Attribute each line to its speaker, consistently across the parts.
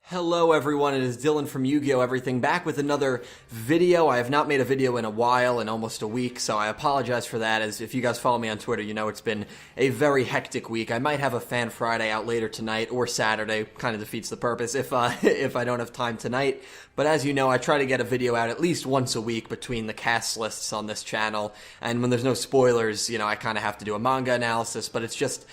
Speaker 1: Hello everyone, it is Dylan from Yu-Gi-Oh! Everything back with another video. I have not made a video in a while, in almost a week, so I apologize for that, as if you guys follow me on Twitter, you know it's been a very hectic week. I might have a Fan Friday out later tonight, or Saturday, kind of defeats the purpose if I don't have time tonight. But as you know, I try to get a video out at least once a week between the cast lists on this channel, and when there's no spoilers, you know, I kind of have to do a manga analysis, but it's just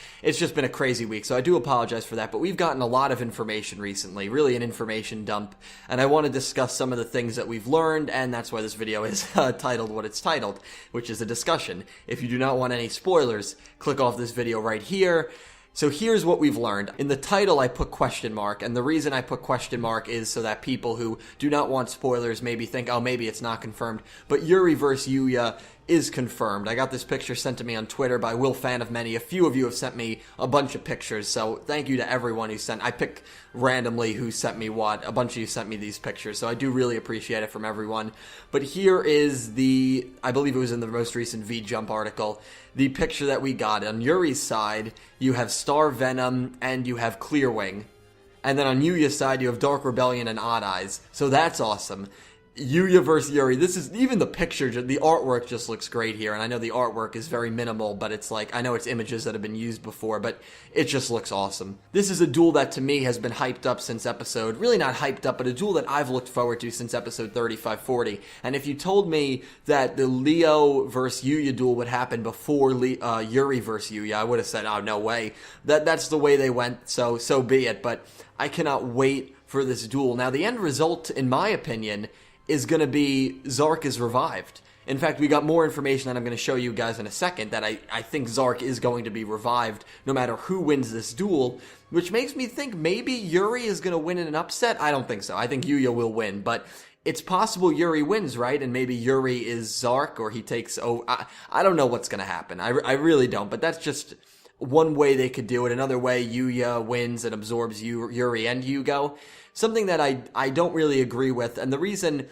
Speaker 1: been a crazy week, so I do apologize for that. But we've gotten a lot of information recently, really an information dump, and I want to discuss some of the things that we've learned, and that's why this video is titled what it's titled, which is a discussion. If you do not want any spoilers, click off this video right here. So here's what we've learned. In the title, I put question mark, and the reason I put question mark is so that people who do not want spoilers maybe think, oh, maybe it's not confirmed, but Yuri vs. Yuya is confirmed. I got this picture sent to me on Twitter by Will Fan of Many. A few of you have sent me a bunch of pictures, so thank you to everyone who sent. I picked randomly who sent me what. A bunch of you sent me these pictures, so I do really appreciate it from everyone. But here is the, I believe it was in the most recent V-Jump article, the picture that we got. On Yuri's side, you have Star Venom and you have Clearwing. And then on Yuya's side, you have Dark Rebellion and Odd Eyes. So that's awesome. Yuya versus Yuri, this is, even the picture, the artwork just looks great here, and I know the artwork is very minimal, but it's like, I know it's images that have been used before, but it just looks awesome. This is a duel that to me has been hyped up since episode, really not hyped up, but a duel that I've looked forward to since episode 3540, and if you told me that the Leo versus Yuya duel would happen before Yuri versus Yuya, I would have said, oh, no way. That's the way they went, so be it, but I cannot wait for this duel. Now, the end result, in my opinion, is going to be ZARC is revived. In fact, we got more information that I'm going to show you guys in a second, that I think ZARC is going to be revived no matter who wins this duel, which makes me think maybe Yuri is going to win in an upset. I don't think so. I think Yuya will win, but it's possible Yuri wins, right? And maybe Yuri is ZARC, or he takes... I don't know what's going to happen. I really don't, but that's just one way they could do it. Another way, Yuya wins and absorbs Yuri and Yugo. Something that I don't really agree with, and the reason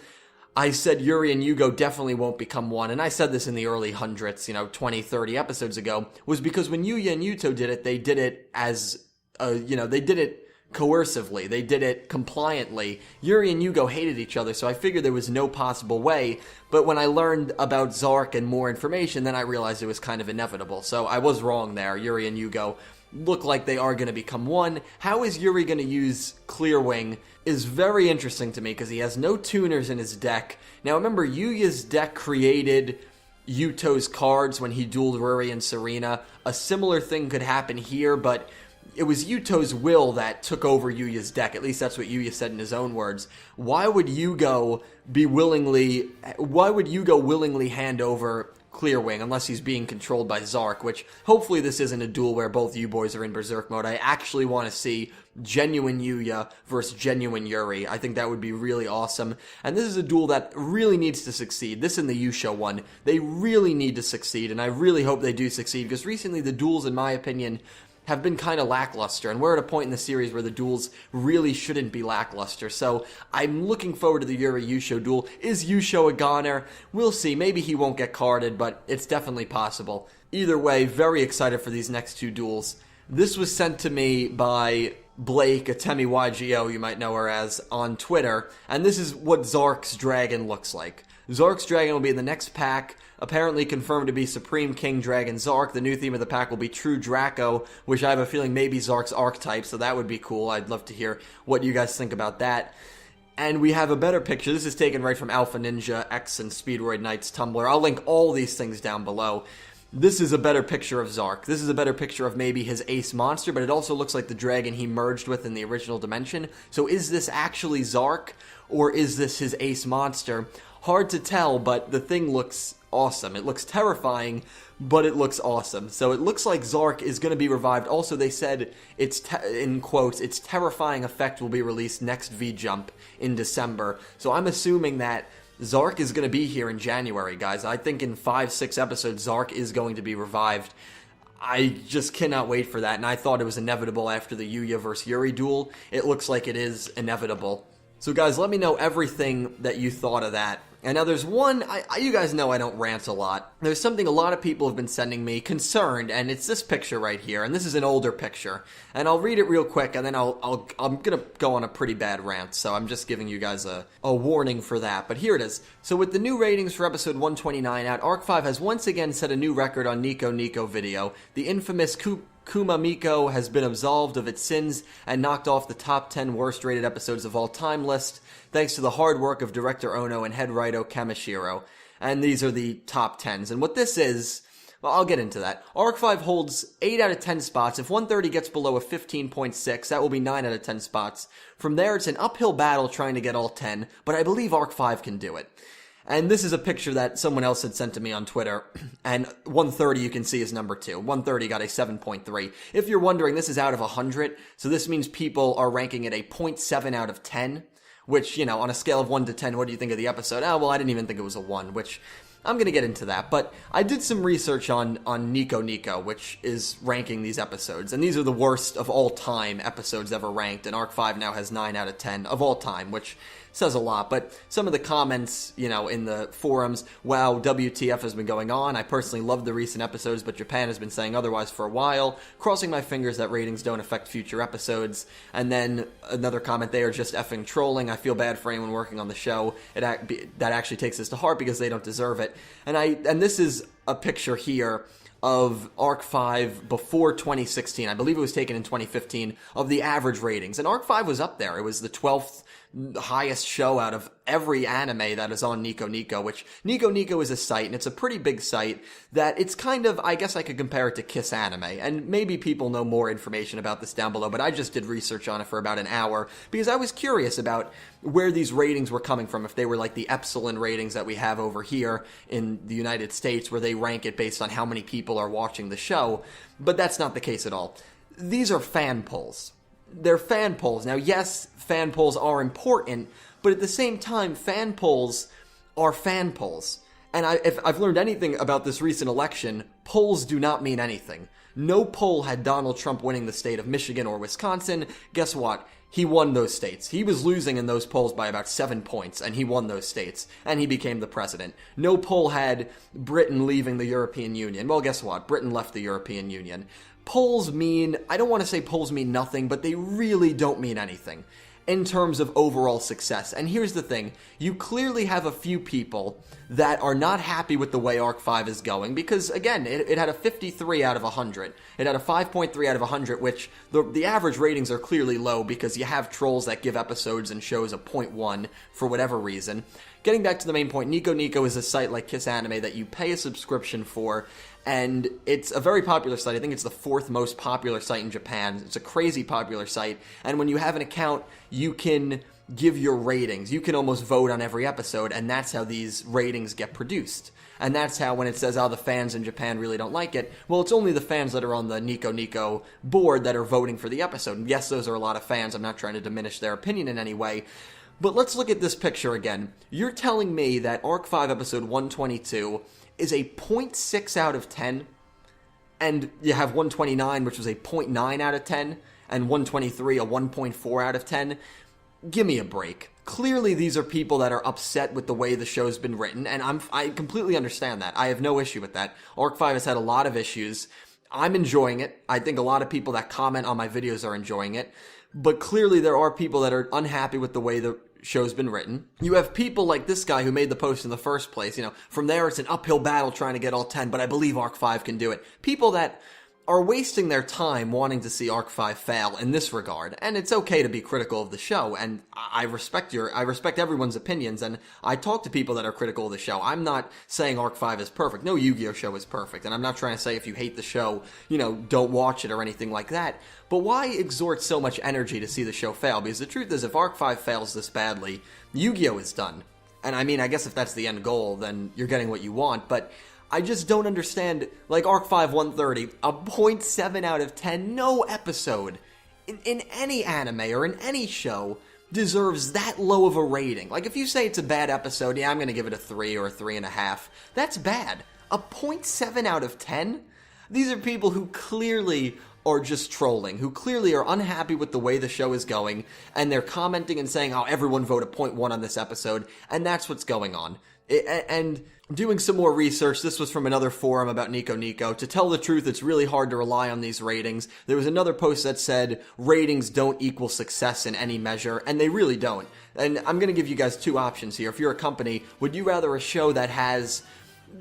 Speaker 1: I said Yuri and Yugo definitely won't become one, and I said this in the early hundreds, 20, 30 episodes ago, was because when Yuya and Yuto did it, they did it as, they did it coercively. They did it compliantly. Yuri and Yugo hated each other, so I figured there was no possible way, but when I learned about ZARC and more information, then I realized it was kind of inevitable, so I was wrong there. Yuri and Yugo look like they are going to become one. How is Yuri going to use Clearwing is very interesting to me, because he has no tuners in his deck. Now remember, Yuya's deck created Yuto's cards when he dueled Ruri and Serena. A similar thing could happen here, but it was Yuto's will that took over Yuya's deck. At least that's what Yuya said in his own words. Why would Yugo willingly hand over Clearwing unless he's being controlled by ZARC, which hopefully this isn't a duel where both you boys are in Berserk mode. I actually want to see genuine Yuya versus genuine Yuri. I think that would be really awesome. And this is a duel that really needs to succeed. This and the Yusho one, they really need to succeed, and I really hope they do succeed, because recently the duels, in my opinion, have been kind of lackluster, and we're at a point in the series where the duels really shouldn't be lackluster, so I'm looking forward to the Yuri-Yusho duel. Is Yusho a goner? We'll see. Maybe he won't get carded, but it's definitely possible. Either way, very excited for these next two duels. This was sent to me by Blake, Atemi YGO, you might know her as, on Twitter, and this is what ZARC's Dragon looks like. ZARC's Dragon will be in the next pack, apparently confirmed to be Supreme King Dragon ZARC. The new theme of the pack will be True Draco, which I have a feeling may be ZARC's archetype, so that would be cool. I'd love to hear what you guys think about that. And we have a better picture. This is taken right from Alpha Ninja X and Speedroid Knight's Tumblr. I'll link all these things down below. This is a better picture of ZARC. This is a better picture of maybe his ace monster, but it also looks like the dragon he merged with in the original dimension. So is this actually ZARC, or is this his ace monster? Hard to tell, but the thing looks awesome. It looks terrifying, but it looks awesome. So it looks like ZARC is going to be revived. Also, they said, in quotes, its terrifying effect will be released next V-Jump in December. So I'm assuming that ZARC is going to be here in January, guys. I think in 5-6 episodes, ZARC is going to be revived. I just cannot wait for that, and I thought it was inevitable after the Yuya vs. Yuri duel. It looks like it is inevitable. So guys, let me know everything that you thought of that. And now there's one, you guys know I don't rant a lot. There's something a lot of people have been sending me concerned, and it's this picture right here, and this is an older picture. And I'll read it real quick, and then I'm gonna go on a pretty bad rant, so I'm just giving you guys a warning for that. But here it is. So with the new ratings for episode 129 out, ARC-V has once again set a new record on Nico Nico Video. The infamous Kuma Miko has been absolved of its sins and knocked off the top 10 worst rated episodes of all time list, thanks to the hard work of director Ono and head writer Kamishiro. And these are the top 10s. And what this is, well, I'll get into that. ARC-V holds 8 out of 10 spots. If 130 gets below a 15.6, that will be 9 out of 10 spots. From there, it's an uphill battle trying to get all 10, but I believe ARC-V can do it. And this is a picture that someone else had sent to me on Twitter, and 130 you can see is number 2. 130 got a 7.3. If you're wondering, this is out of 100, so this means people are ranking it a 0.7 out of 10, which, you know, on a scale of 1 to 10, what do you think of the episode? Oh, well, I didn't even think it was a 1, which I'm going to get into that. But I did some research on Nico Nico, which is ranking these episodes, and these are the worst of all time episodes ever ranked, and ARC-V now has 9 out of 10 of all time, which says a lot. But some of the comments, you know, in the forums, wow, WTF has been going on. I personally love the recent episodes, but Japan has been saying otherwise for a while. Crossing my fingers that ratings don't affect future episodes. And then another comment, they are just effing trolling. I feel bad for anyone working on the show. That actually takes this to heart because they don't deserve it. And this is a picture here of ARC-V before 2016. I believe it was taken in 2015, of the average ratings. And ARC-V was up there. It was the 12th highest show out of every anime that is on Nico Nico, which Nico Nico is a site, and it's a pretty big site that it's kind of, I guess I could compare it to Kiss Anime, and maybe people know more information about this down below, but I just did research on it for about an hour, because I was curious about where these ratings were coming from, if they were like the Epsilon ratings that we have over here in the United States, where they rank it based on how many people are watching the show, but that's not the case at all. These are fan polls. They're fan polls. Now, yes, fan polls are important, but at the same time, fan polls are fan polls. And if I've learned anything about this recent election, polls do not mean anything. No poll had Donald Trump winning the state of Michigan or Wisconsin. Guess what? He won those states. He was losing in those polls by about 7 points, and he won those states, and he became the president. No poll had Britain leaving the European Union. Well, guess what? Britain left the European Union. Polls mean, I don't want to say polls mean nothing, but they really don't mean anything in terms of overall success. And here's the thing, you clearly have a few people that are not happy with the way ARC-V is going, because again, it had a 53 out of 100. It had a 5.3 out of 100, which the average ratings are clearly low because you have trolls that give episodes and shows a 0.1 for whatever reason. Getting back to the main point, Nico Nico is a site like Kiss Anime that you pay a subscription for, and it's a very popular site. I think it's the 4th most popular site in Japan. It's a crazy popular site, and when you have an account, you can give your ratings. You can almost vote on every episode, and that's how these ratings get produced. And that's how, when it says, oh, the fans in Japan really don't like it, well, it's only the fans that are on the Nico Nico board that are voting for the episode. And yes, those are a lot of fans. I'm not trying to diminish their opinion in any way. But let's look at this picture again. You're telling me that ARC-V episode 122 is a 0.6 out of 10, and you have 129, which was a 0.9 out of 10, and 123, a 1.4 out of 10? Give me a break. Clearly, these are people that are upset with the way the show's been written, and I completely understand that. I have no issue with that. ARC-V has had a lot of issues. I'm enjoying it. I think a lot of people that comment on my videos are enjoying it. But clearly, there are people that are unhappy with the way the show's been written. You have people like this guy who made the post in the first place. You know, from there, it's an uphill battle trying to get all 10, but I believe ARC-V can do it. People that are wasting their time wanting to see ARC-V fail in this regard. And it's okay to be critical of the show, and I respect everyone's opinions, and I talk to people that are critical of the show. I'm not saying ARC-V is perfect. No Yu-Gi-Oh show is perfect, and I'm not trying to say if you hate the show, you know, don't watch it or anything like that. But why exert so much energy to see the show fail? Because the truth is, if ARC-V fails this badly, Yu-Gi-Oh is done. And I mean, I guess if that's the end goal, then you're getting what you want, but I just don't understand, like ARC-V 130, a 0.7 out of 10, no episode in any anime or in any show deserves that low of a rating. Like, if you say it's a bad episode, yeah, I'm going to give it a 3 or a 3.5. That's bad. A 0.7 out of 10? These are people who clearly are just trolling, who clearly are unhappy with the way the show is going, and they're commenting and saying, oh, everyone vote a 0.1 on this episode, and that's what's going on. And doing some more research, this was from another forum about Nico Nico. To tell the truth, it's really hard to rely on these ratings. There was another post that said ratings don't equal success in any measure, and they really don't. And I'm going to give you guys two options here. If you're a company, would you rather a show that has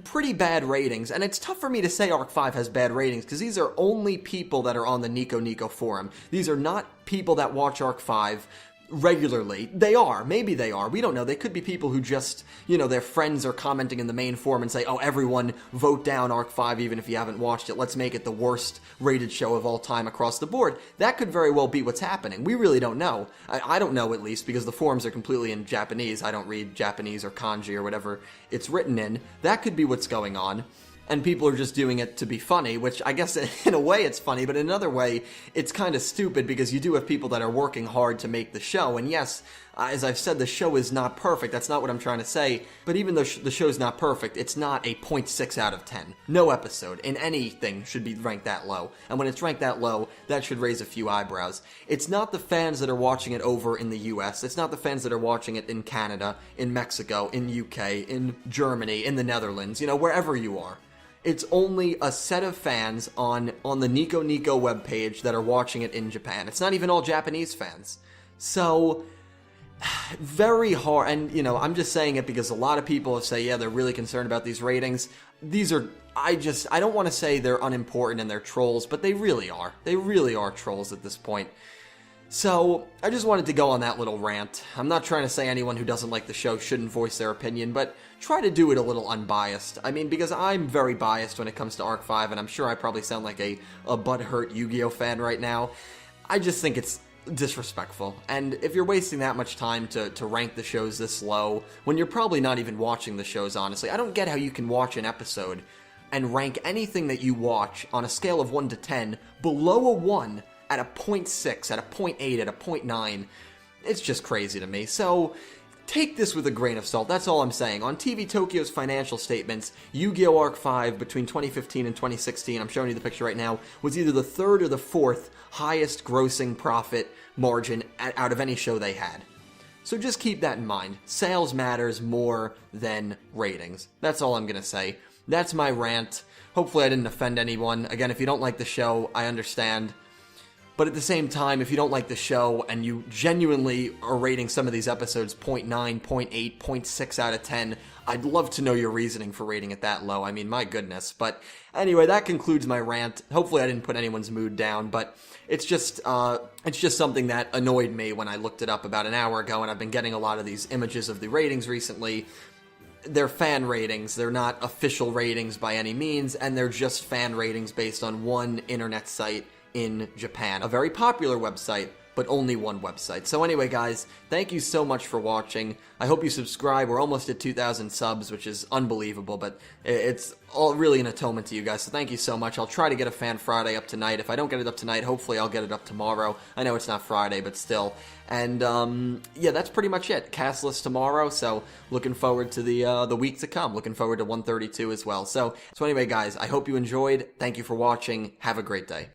Speaker 1: pretty bad ratings? And it's tough for me to say Arc 5 has bad ratings, because these are only people that are on the Nico Nico forum. These are not people that watch Arc 5 regularly. They are. Maybe they are. We don't know. They could be people who just, their friends are commenting in the main forum and say, oh, everyone vote down Arc 5 even if you haven't watched it. Let's make it the worst rated show of all time across the board. That could very well be what's happening. We really don't know. I don't know, at least, because the forums are completely in Japanese. I don't read Japanese or kanji or whatever it's written in. That could be what's going on. And people are just doing it to be funny, which I guess in a way it's funny, but in another way it's kind of stupid, because you do have people that are working hard to make the show. And yes, as I've said, the show is not perfect. That's not what I'm trying to say. But even though the show's not perfect, it's not a 0.6 out of 10. No episode in anything should be ranked that low. And when it's ranked that low, that should raise a few eyebrows. It's not the fans that are watching it over in the US. It's not the fans that are watching it in Canada, in Mexico, in UK, in Germany, in the Netherlands, wherever you are. It's only a set of fans on the Nico Nico webpage that are watching it in Japan. It's not even all Japanese fans. So, very hard. And, I'm just saying it because a lot of people say, yeah, they're really concerned about these ratings. These are, I don't want to say they're unimportant and they're trolls, but they really are. They really are trolls at this point. So, I just wanted to go on that little rant. I'm not trying to say anyone who doesn't like the show shouldn't voice their opinion, but try to do it a little unbiased. I mean, because I'm very biased when it comes to Arc 5, and I'm sure I probably sound like a butthurt Yu-Gi-Oh fan right now. I just think it's disrespectful. And if you're wasting that much time to rank the shows this low, when you're probably not even watching the shows, honestly, I don't get how you can watch an episode and rank anything that you watch on a scale of 1 to 10 below a 1 at a 0.6, at a 0.8, at a 0.9. It's just crazy to me. So, take this with a grain of salt. That's all I'm saying. On TV Tokyo's financial statements, Yu-Gi-Oh! Arc 5 between 2015 and 2016, I'm showing you the picture right now, was either the third or the fourth highest grossing profit margin out of any show they had. So just keep that in mind. Sales matters more than ratings. That's all I'm going to say. That's my rant. Hopefully I didn't offend anyone. Again, if you don't like the show, I understand. But at the same time, if you don't like the show and you genuinely are rating some of these episodes 0.9, 0.8, 0.6 out of 10, I'd love to know your reasoning for rating it that low. I mean, my goodness. But anyway, that concludes my rant. Hopefully I didn't put anyone's mood down, but it's just something that annoyed me when I looked it up about an hour ago, and I've been getting a lot of these images of the ratings recently. They're fan ratings. They're not official ratings by any means, and they're just fan ratings based on one internet site in Japan. A very popular website, but only one website. So anyway, guys, thank you so much for watching. I hope you subscribe. We're almost at 2,000 subs, which is unbelievable, but it's all really an atonement to you guys, so thank you so much. I'll try to get a Fan Friday up tonight. If I don't get it up tonight, hopefully I'll get it up tomorrow. I know it's not Friday, but still. And, yeah, that's pretty much it. Cast list tomorrow, so looking forward to the week to come. Looking forward to 132 as well. So anyway, guys, I hope you enjoyed. Thank you for watching. Have a great day.